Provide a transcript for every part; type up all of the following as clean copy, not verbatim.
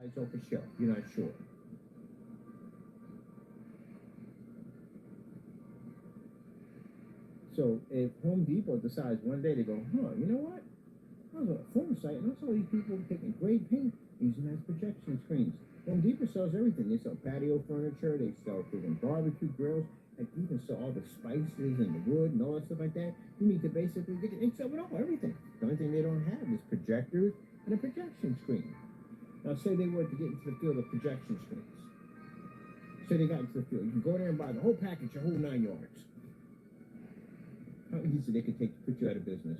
It's off a shelf. You're not sure. So if Home Depot decides one day to go, you know what? I was on a phone site and I saw these people taking great paint using as projection screens. Home Depot sells everything. They sell patio furniture. They sell freaking barbecue grills. Like even sell all the spices and the wood and all that stuff like that. You need to basically get it. They sell it all, everything. The only thing they don't have is projectors and a projection screen. Now say they were to get into the field of projection screens. Say they got into the field. You can go there and buy the whole package, the whole 9 yards. How easy they could put you out of business.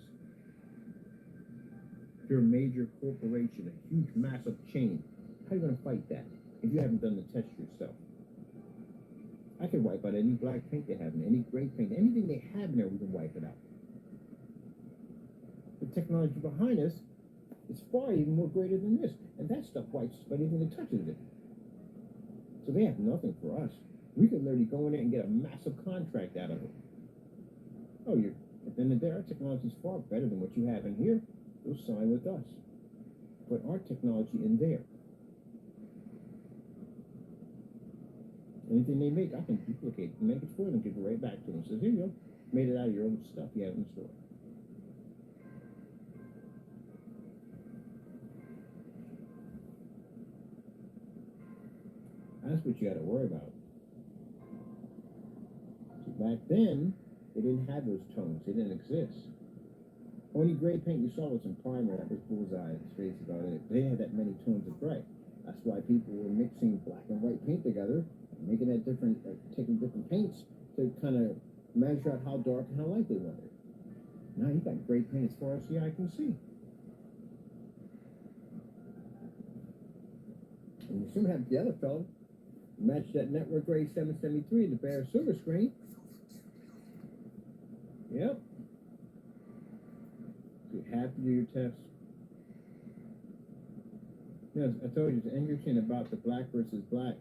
If you're a major corporation, a huge, massive chain, how are you going to fight that if you haven't done the test yourself? I can wipe out any black paint they have in there, any gray paint, anything they have in there, we can wipe it out. The technology behind us is far even more greater than this, and that stuff wipes but anything that touches it. So they have nothing for us. We could literally go in there and get a massive contract out of it. Oh, at the end of the day, our technology is far better than what you have in here. You'll sign with us. Put our technology in there. Anything they make, I can duplicate and make it for them, give it right back to them. Says, here you go. Made it out of your own stuff you have in the store. That's what you got to worry about. So back then, they didn't have those tones. They didn't exist. Only gray paint you saw was some primer. That was bullseye. It's basically about it. They had that many tones of gray. That's why people were mixing black and white paint together, making that different, taking different paints to kind of measure out how dark and how light they wanted. Now you got gray paint as far as the eye can see. And you soon have the other fellow match that network gray 773 the bare silver screen. Yep. You have to do your test. Yes, I told you it's interesting about the black versus black.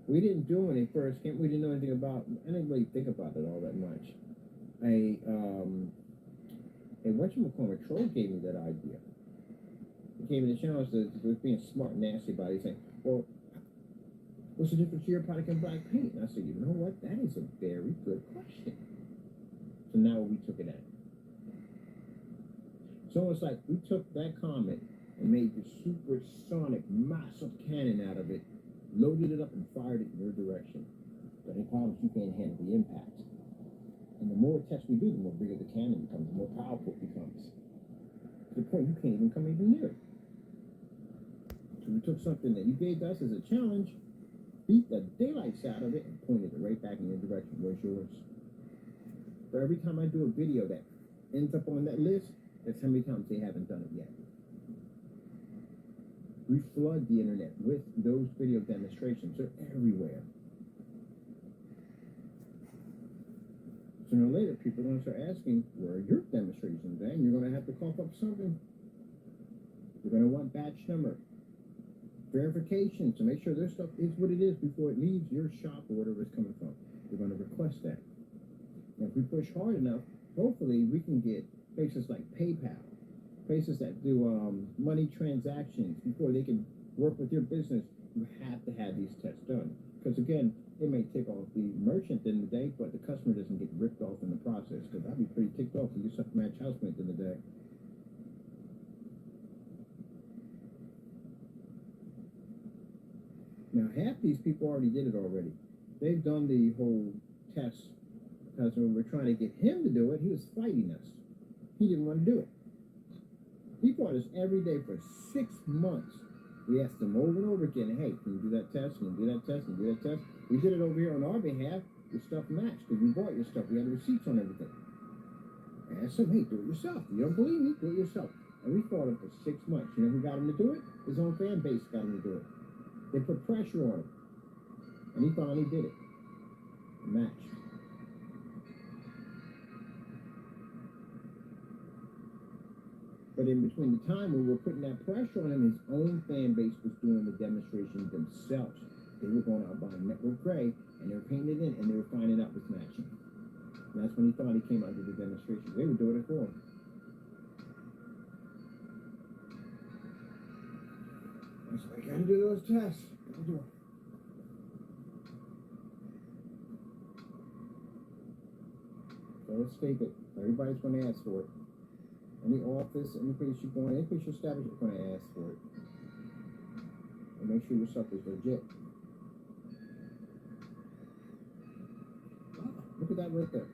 We didn't do when they first came. We didn't know anything about. I didn't really think about it all that much. Whatchamacallit, Troll gave me that idea. He gave me the challenge to being smart and nasty about it. He's saying, well, what's the difference here, product and black paint? And I said, you know what? That is a very good question. So now we took it at. So it's like we took that comment and made the supersonic massive cannon out of it, loaded it up and fired it in your direction. The only problem is you can't handle the impact. And the more tests we do, the more bigger the cannon becomes, the more powerful it becomes. To the point you can't even come even near it. So we took something that you gave us as a challenge, beat the daylights out of it, and pointed it right back in your direction. Where's yours? For every time I do a video that ends up on that list, that's how many times they haven't done it yet. We flood the internet with those video demonstrations. They're everywhere. Sooner or later, people are going to start asking, where are your demonstrations? And you're going to have to cough up something. You're going to want batch number, verification to make sure their stuff is what it is before it leaves your shop or whatever it's coming from. You're going to request that. And if we push hard enough, hopefully we can get places like PayPal, places that do money transactions before they can work with your business. You have to have these tests done. Because again, it may take off the merchant in the day, but the customer doesn't get ripped off in the process. Because I'd be pretty ticked off if you suck match house paint in the day. Now, half these people already did it already. They've done the whole test. Because when we were trying to get him to do it, he was fighting us. He didn't want to do it. He fought us every day for 6 months. We asked him over and over again, hey, can you do that test? Can you do that test? Can you do that test? We did it over here on our behalf. Your stuff matched because we bought your stuff. We had receipts on everything. I asked him, hey, do it yourself. You don't believe me? Do it yourself. And we fought him for 6 months. You know who got him to do it? His own fan base got him to do it. They put pressure on him. And he finally did it. It matched. But in between the time when we were putting that pressure on him, his own fan base was doing the demonstrations themselves. They were going out buying network gray, and they were painting it in, and they were finding out what's matching. And that's when he thought he came out to the demonstration. They were doing it for him. I gotta do those tests. Gotta do 'em. So let's take it. Everybody's going to ask for it. Any office, any place you go in, any place you establish, is going to ask for it. And make sure your stuff is legit. Look at that right there.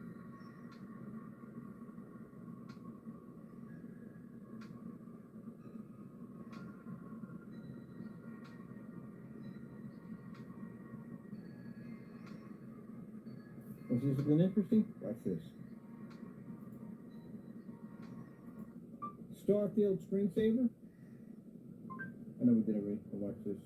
Has this been interesting? Watch this. Starfield screensaver. I know we did it already. Watch this.